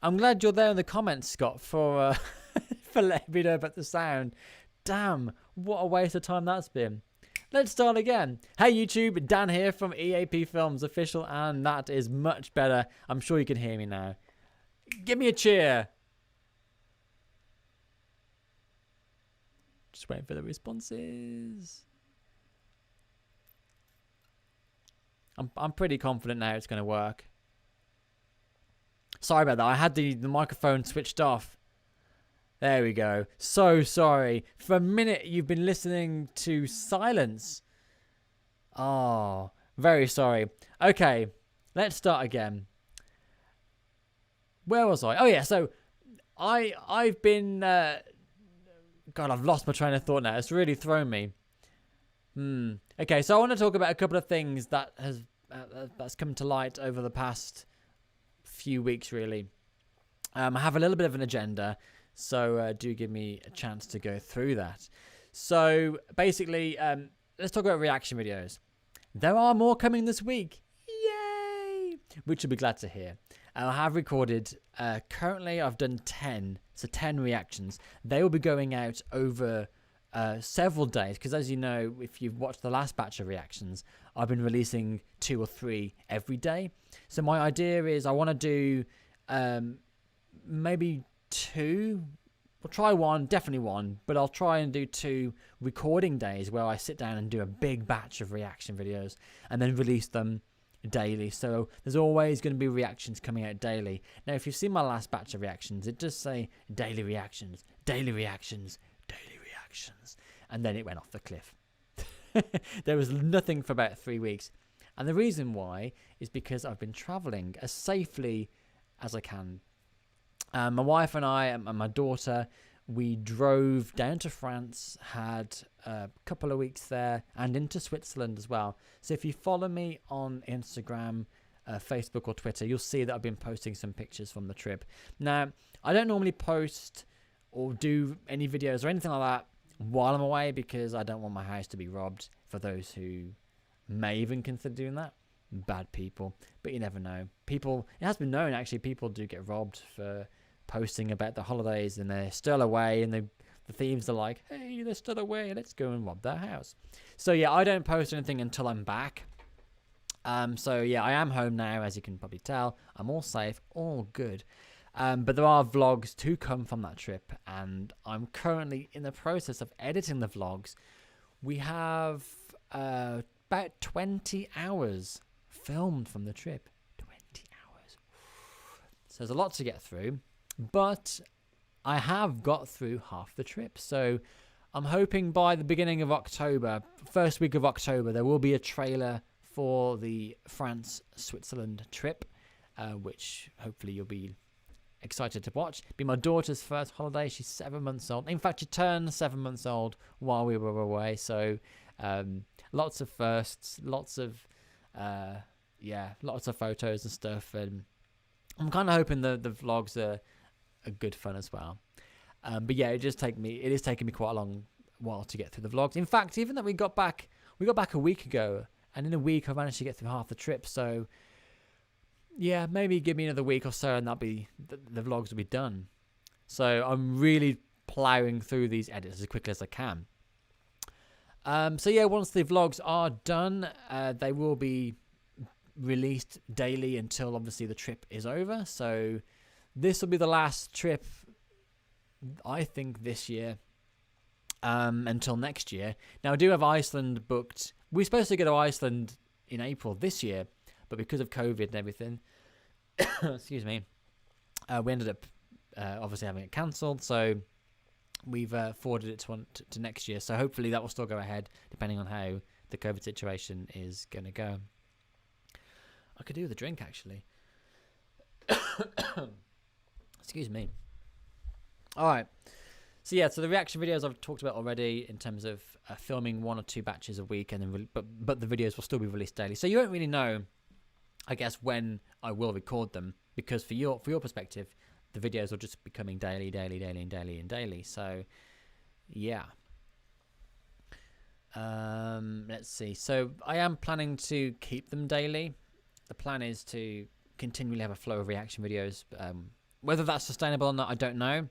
I'm glad you're there in the comments, Scott, for for letting me know about the sound. Damn, what a waste of time that's been. Let's start again. Hey YouTube, Dan here from EAP Films Official, and that is much better. I'm sure you can hear me now. Give me a cheer. Just waiting for the responses. I'm pretty confident now it's going to work. Sorry about that. I had the microphone switched off. There we go. So sorry. For a minute, you've been listening to silence. Oh, very sorry. Okay, let's start again. Where was I? Oh, yeah. So I've been... God, I've lost my train of thought now. It's really thrown me. Okay, so I want to talk about a couple of things that that's come to light over the past few weeks, really. I have a little bit of an agenda, so do give me a chance to go through that. So basically, let's talk about reaction videos. There are more coming this week. Yay! Which you'll be glad to hear. I have recorded, currently I've done 10, so 10 reactions. They will be going out over several days, because as you know, if you've watched the last batch of reactions, I've been releasing 2 or 3 every day. So my idea is I want to do maybe 2. We'll try 1, definitely 1, but I'll try and do 2 recording days where I sit down and do a big batch of reaction videos and then release them daily. So there's always going to be reactions coming out daily. Now, if you've seen my last batch of reactions, it does say daily reactions, daily reactions, daily reactions, and then it went off the cliff. There was nothing for about 3 weeks, and the reason why is because I've been traveling as safely as I can. My wife and I and my daughter, we drove down to France, had a couple of weeks there, and into Switzerland as well. So if you follow me on Instagram, Facebook or Twitter, you'll see that I've been posting some pictures from the trip. Now, I don't normally post or do any videos or anything like that while I'm away, because I don't want my house to be robbed, for those who may even consider doing that. Bad people, but you never know. People, it has been known actually, people do get robbed for posting about the holidays and they're still away, and the thieves are like, hey, they're still away, let's go and rob their house. So yeah, I don't post anything until I'm back. So yeah, I am home now, as you can probably tell. I'm all safe, all good. But there are vlogs to come from that trip, and I'm currently in the process of editing the vlogs. We have about 20 hours filmed from the trip. 20 hours. So there's a lot to get through, but I have got through half the trip. So I'm hoping by the beginning of October, first week of October, there will be a trailer for the France-Switzerland trip, which hopefully you'll be excited to watch. It'll be my daughter's first holiday. She's 7 months old. In fact, she turned 7 months old while we were away. So lots of firsts, lots of photos and stuff. And I'm kind of hoping the vlogs are good fun as well. But yeah, it is taking me quite a long while to get through the vlogs. In fact, even that we got back a week ago, and in a week I've managed to get through half the trip. So yeah, maybe give me another week or so, and that'll be the vlogs will be done. So I'm really plowing through these edits as quickly as I can. So yeah, once the vlogs are done, they will be released daily until obviously the trip is over. So this will be the last trip, I think, this year, until next year. Now, I do have Iceland booked. We're supposed to go to Iceland in April this year, but because of COVID and everything, excuse me, we ended up obviously having it cancelled. So we've forwarded it to next year. So hopefully that will still go ahead, depending on how the COVID situation is going to go. I could do with a drink, actually. Excuse me. All right. So yeah, so the reaction videos I've talked about already, in terms of filming 1 or 2 batches a week, and then but the videos will still be released daily. So you won't really know, I guess, when I will record them, because for your perspective, the videos will just be coming daily. So yeah. Let's see. So I am planning to keep them daily. The plan is to continually have a flow of reaction videos Whether that's sustainable or not, I don't know.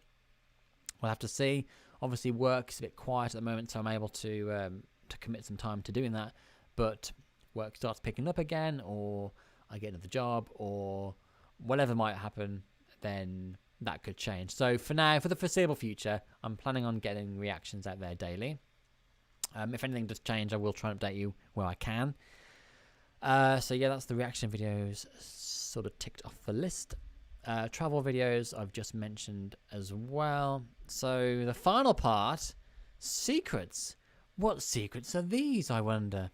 We'll have to see. Obviously, work is a bit quiet at the moment, so I'm able to commit some time to doing that. But work starts picking up again, or I get another job, or whatever might happen, then that could change. So for now, for the foreseeable future, I'm planning on getting reactions out there daily. If anything does change, I will try and update you where I can. So yeah, that's the reaction videos sort of ticked off the list. Travel videos I've just mentioned as well. So the final part, secrets. What secrets are these, I wonder?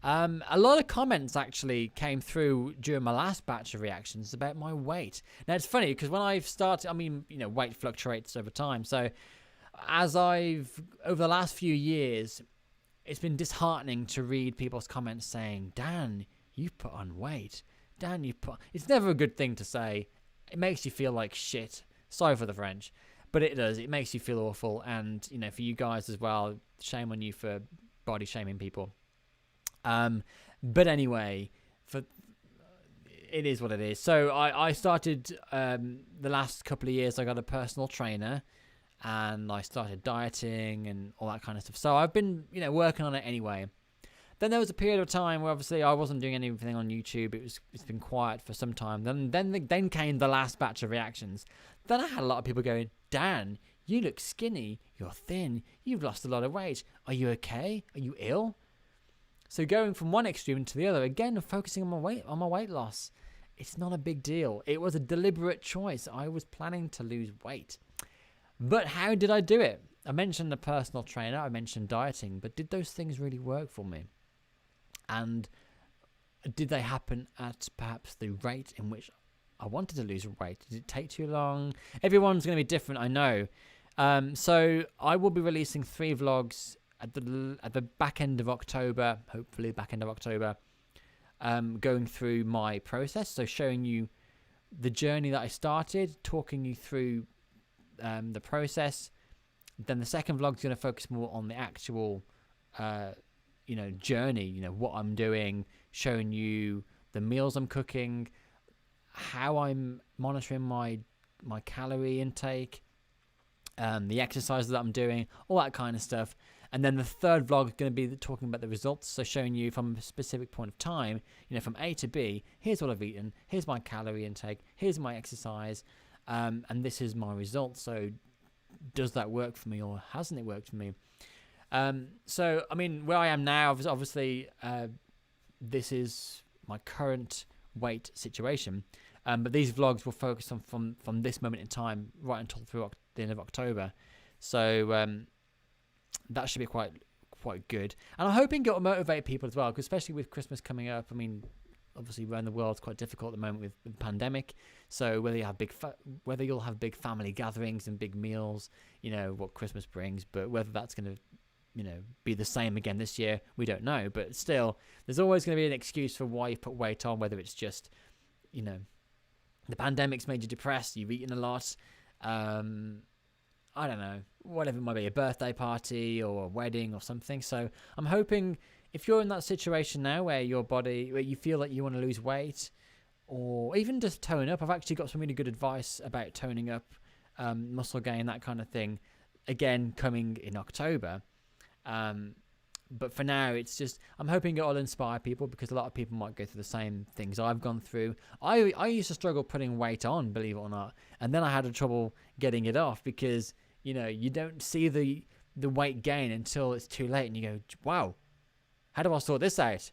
A lot of comments actually came through during my last batch of reactions about my weight. Now it's funny because when I've started, I mean, you know, weight fluctuates over time. So as over the last few years, it's been disheartening to read people's comments saying, Dan, you've put on weight. Dan, it's never a good thing to say. It makes you feel like shit. Sorry for the French, but it does. It makes you feel awful. And, you know, for you guys as well, shame on you for body shaming people. But anyway, it is what it is. So I started, the last couple of years, I got a personal trainer and I started dieting and all that kind of stuff. So I've been, you know, working on it anyway. Then there was a period of time where obviously I wasn't doing anything on YouTube. It's been quiet for some time. Then came the last batch of reactions. Then I had a lot of people going, Dan, you look skinny. You're thin. You've lost a lot of weight. Are you okay? Are you ill? So going from one extreme to the other, again, focusing on my weight loss. It's not a big deal. It was a deliberate choice. I was planning to lose weight. But how did I do it? I mentioned a personal trainer. I mentioned dieting. But did those things really work for me? And did they happen at perhaps the rate in which I wanted to lose weight? Did it take too long? Everyone's going to be different, I know. So I will be releasing 3 vlogs at the back end of October, hopefully back end of October, going through my process. So showing you the journey that I started, talking you through the process. Then the second vlog is going to focus more on the actual journey, what I'm doing, showing you the meals I'm cooking, how I'm monitoring my calorie intake, the exercises that I'm doing, all that kind of stuff. And then the third vlog is going to be talking about the results, so showing you from a specific point of time, from A to B, here's what I've eaten, here's my calorie intake, here's my exercise, and this is my result. So does that work for me or hasn't it worked for me? So, I mean, where I am now, obviously, this is my current weight situation. But these vlogs will focus on from this moment in time right until through the end of October. So that should be quite good. And I'm hoping it'll motivate people as well, because especially with Christmas coming up, I mean, obviously around the world it's quite difficult at the moment with the pandemic. So whether you'll have big family gatherings and big meals, what Christmas brings, but whether that's going to be the same again this year, we don't know. But still, there's always going to be an excuse for why you put weight on, whether it's just, the pandemic's made you depressed, you've eaten a lot, I don't know, whatever it might be, a birthday party or a wedding or something. So I'm hoping if you're in that situation now where where you feel like you want to lose weight or even just tone up, I've actually got some really good advice about toning up, muscle gain, that kind of thing, again, coming in October. But for now, it's just, I'm hoping it'll inspire people, because a lot of people might go through the same things I've gone through. I used to struggle putting weight on, believe it or not, and then I had trouble getting it off, because you don't see the weight gain until it's too late, and you go, wow, how do I sort this out?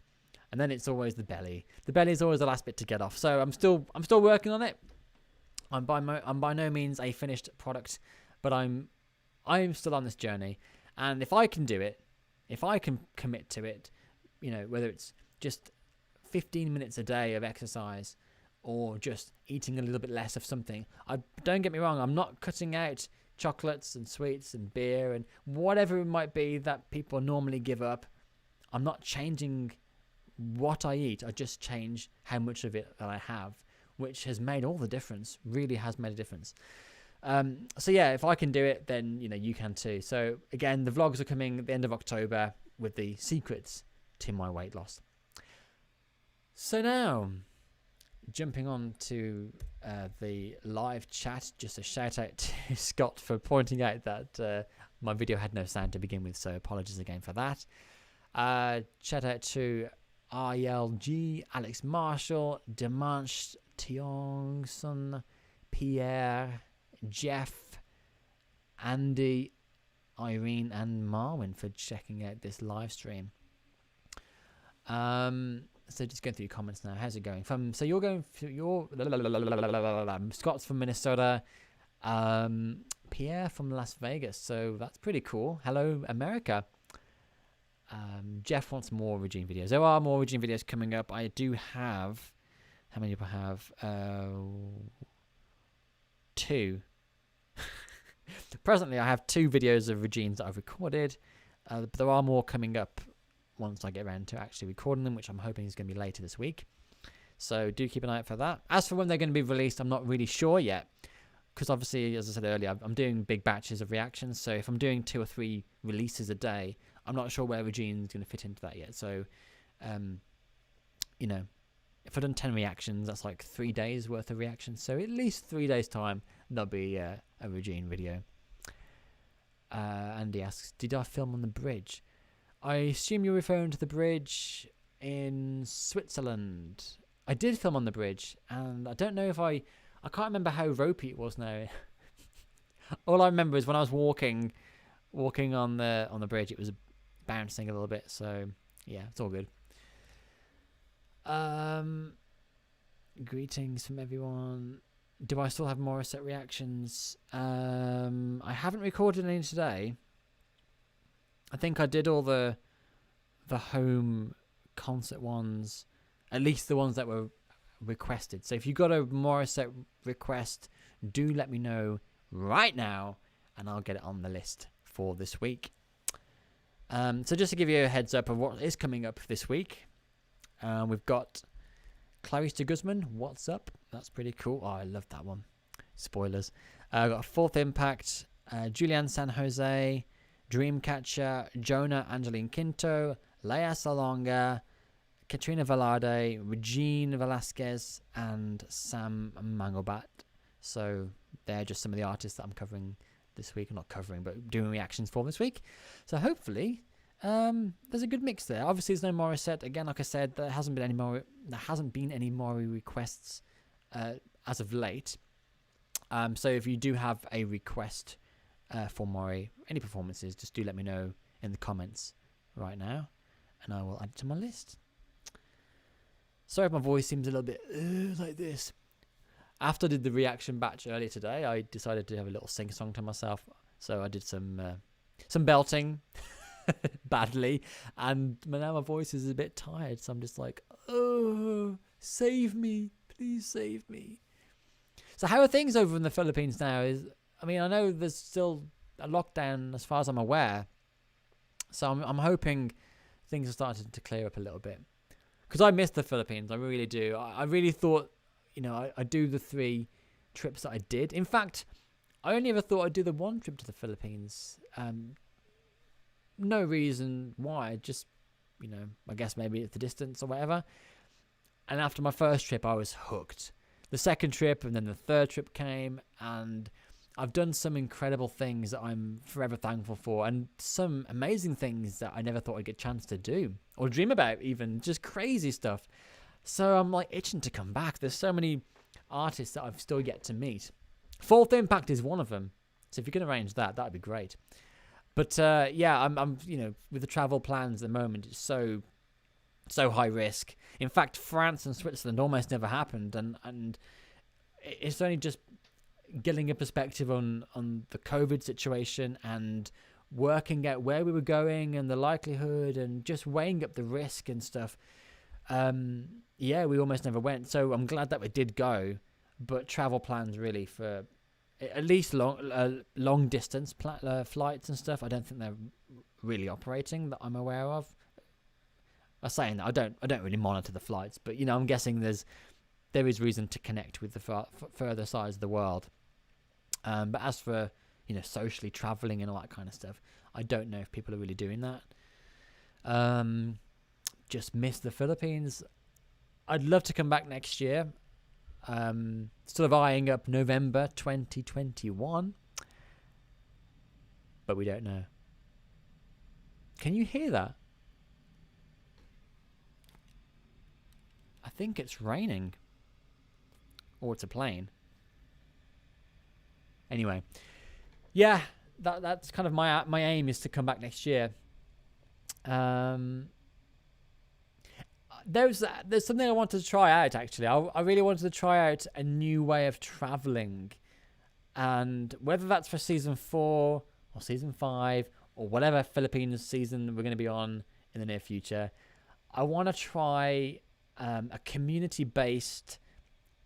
And then it's always the belly. The belly is always the last bit to get off. So I'm still working on it. I'm by no means a finished product, but I'm still on this journey. And if I can do it, if I can commit to it, whether it's just 15 minutes a day of exercise or just eating a little bit less of something, don't get me wrong, I'm not cutting out chocolates and sweets and beer and whatever it might be that people normally give up. I'm not changing what I eat. I just change how much of it that I have, which has made all the difference, really has made a difference. So yeah, if I can do it, then you can too. So again, the vlogs are coming at the end of October with the secrets to my weight loss. So now, jumping on to the live chat, just a shout out to Scott for pointing out that my video had no sound to begin with, so apologies again for that. Shout out to RLG, Alex Marshall, Demanche Tiongson, Pierre, Jeff, Andy, Irene, and Marwin for checking out this live stream. So just going through your comments now. How's it going? So you're going for your Scott's from Minnesota, Pierre from Las Vegas. So that's pretty cool. Hello, America. Jeff wants more Regine videos. There are more Regine videos coming up. I do have. How many do I have? 2. Presently, I have 2 videos of Regines that I've recorded. But there are more coming up once I get around to actually recording them, which I'm hoping is going to be later this week. So do keep an eye out for that. As for when they're going to be released, I'm not really sure yet. Because obviously, as I said earlier, I'm doing big batches of reactions. So if I'm doing 2 or 3 releases a day, I'm not sure where Regine is going to fit into that yet. So, you know, if I've done 10 reactions, that's like 3 days worth of reactions. So at least 3 days time, there'll be a Regine video. Andy asks, did I film on the bridge? I assume you're referring to the bridge in Switzerland. I did film on the bridge, and I don't know if I can't remember how ropey it was now. All I remember is when I was walking on the bridge, it was bouncing a little bit. So yeah, it's all good. Greetings from everyone. Do I still have Morissette reactions? I haven't recorded any today. I think I did all the home concert ones, at least the ones that were requested. So if you got a Morissette request, do let me know right now, and I'll get it on the list for this week. So just to give you a heads up of what is coming up this week, we've got Clarissa Guzman, What's Up? That's pretty cool. Oh, I love that one. Spoilers. I've got Fourth Impact, Julian San Jose, Dreamcatcher, Jonah Angeline Quinto, Leia Salonga, Katrina Velarde, Regine Velasquez, and Sam Mangobat. So they're just some of the artists that I'm covering this week. Not covering, but doing reactions for this week. So hopefully there's a good mix there. Obviously there's no Morissette. Again, like I said, there hasn't been any Mori requests as of late. So if you do have a request for Mori, any performances, just do let me know in the comments right now, and I will add it to my list. Sorry if my voice seems a little bit like this. After I did the reaction batch earlier today, I decided to have a little sing-song to myself. So I did some belting badly, and now my voice is a bit tired, so I'm just like, oh, save me, please save me. So how are things over in the Philippines now? I mean, I know there's still a lockdown as far as I'm aware, so I'm hoping things are starting to clear up a little bit, because I miss the Philippines. I really do. I really thought, you know, I'd do the 3 trips that I did. In fact, I only ever thought I'd do the 1 trip to the Philippines. No reason why, just, you know, I guess maybe it's the distance or whatever. And after my first trip, I was hooked. The second trip and then the third trip came, and I've done some incredible things that I'm forever thankful for, and some amazing things that I never thought I'd get a chance to do or dream about, even just crazy stuff. So I'm like itching to come back. There's so many artists that I've still yet to meet. Fourth Impact is one of them. So if you can arrange that, that'd be great. But yeah, I'm you know, with the travel plans at the moment, it's so high risk. In fact, France and Switzerland almost never happened, and it's only just getting a perspective on the COVID situation and working out where we were going and the likelihood and just weighing up the risk and stuff. Yeah, we almost never went. So I'm glad that we did go, but travel plans really for at least long distance flights and stuff, I don't think they're really operating that I'm aware of. I'm saying that I don't really monitor the flights, but you know, I'm guessing there is reason to connect with the further sides of the world. But as for, you know, socially traveling and all that kind of stuff, I don't know if people are really doing that. Just miss the Philippines. I'd love to come back next year. Sort of eyeing up November 2021, but we don't know. Can you hear that? I think it's raining, or it's a plane. Anyway, yeah, that's kind of my aim, is to come back next year. There's something I wanted to try out, actually. I really wanted to try out a new way of traveling, and whether that's for season 4 or season 5 or whatever Philippines season we're going to be on in the near future, I want to try a community-based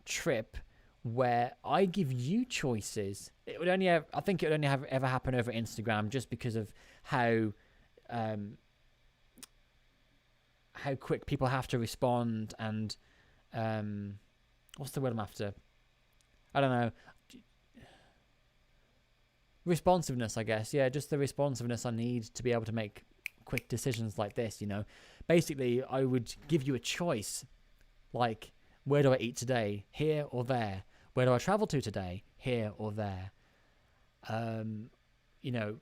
trip where I give you choices. It would only I think it would only ever happen over Instagram, just because of how quick people have to respond, and what's the word I'm after? I don't know. Responsiveness, I guess. Yeah, just the responsiveness I need to be able to make quick decisions like this, you know. Basically, I would give you a choice, like, where do I eat today? Here or there? Where do I travel to today? Here or there? You know,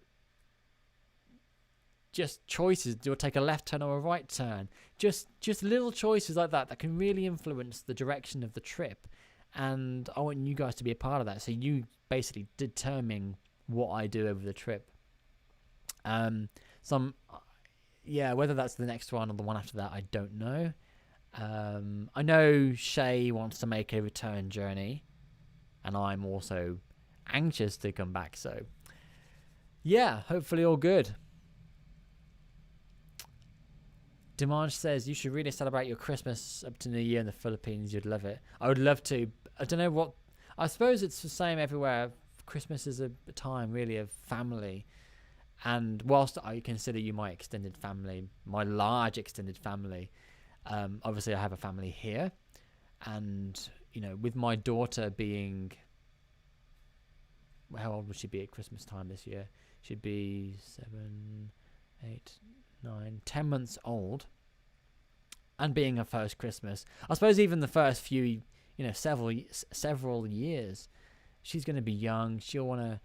just choices. Do I take a left turn or a right turn? Just little choices like that can really influence the direction of the trip. And I want you guys to be a part of that. So you basically determine what I do over the trip. Whether that's the next one or the one after that, I don't know. I know Shay wants to make a return journey, and I'm also anxious to come back. So yeah, hopefully all good. Dimanche says you should really celebrate your Christmas up to New Year in the Philippines. You'd love it. I would love to. I don't know what. I suppose it's the same everywhere. Christmas is a time really of family. And whilst I consider you my extended family, my large extended family, obviously I have a family here. And, you know, with my daughter being, how old would she be at Christmas time this year? She'd be 7, 8, 9, 10 months old. And being her first Christmas, I suppose even the first few, you know, several years, she's going to be young. She'll want to,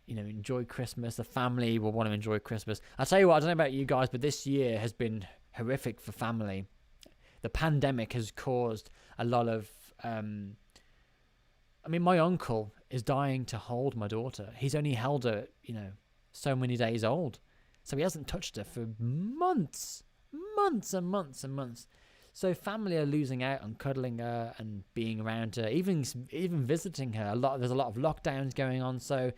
you know, enjoy Christmas. The family will want to enjoy Christmas. I'll tell you what, I don't know about you guys, but this year has been horrific for family. The pandemic has caused a lot of, my uncle is dying to hold my daughter. He's only held her, you know, so many days old. So he hasn't touched her for months and months and months. So family are losing out on cuddling her and being around her, even visiting her. There's a lot of lockdowns going on. So,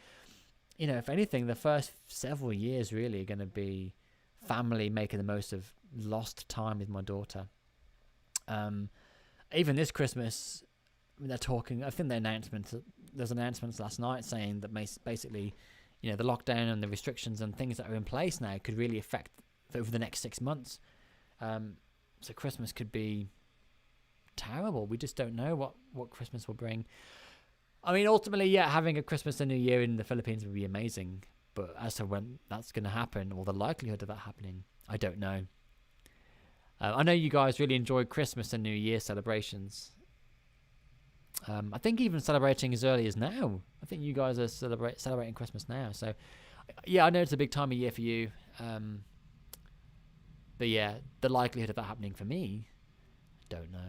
you know, if anything, the first several years really are going to be family making the most of lost time with my daughter. Even this Christmas, they're talking. I think there's announcements last night saying that basically, you know, the lockdown and the restrictions and things that are in place now could really affect over the next 6 months. So Christmas could be terrible. We just don't know what Christmas will bring. I mean, ultimately, yeah, having a Christmas and New Year in the Philippines would be amazing. But as to when that's going to happen, or the likelihood of that happening, I don't know. I know you guys really enjoy Christmas and New Year celebrations. I think even celebrating as early as now. I think you guys are celebrating Christmas now. So, yeah, I know it's a big time of year for you. But yeah, the likelihood of that happening for me, don't know.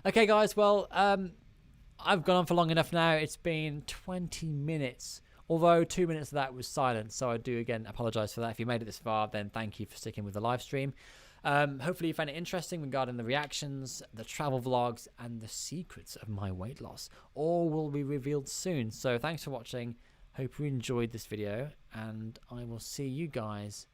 Okay, guys, well, I've gone on for long enough now. It's been 20 minutes, although 2 minutes of that was silent. So I do, again, apologize for that. If you made it this far, then thank you for sticking with the live stream. Hopefully you found it interesting regarding the reactions, the travel vlogs, and the secrets of my weight loss. All will be revealed soon. So thanks for watching. Hope you enjoyed this video, and I will see you guys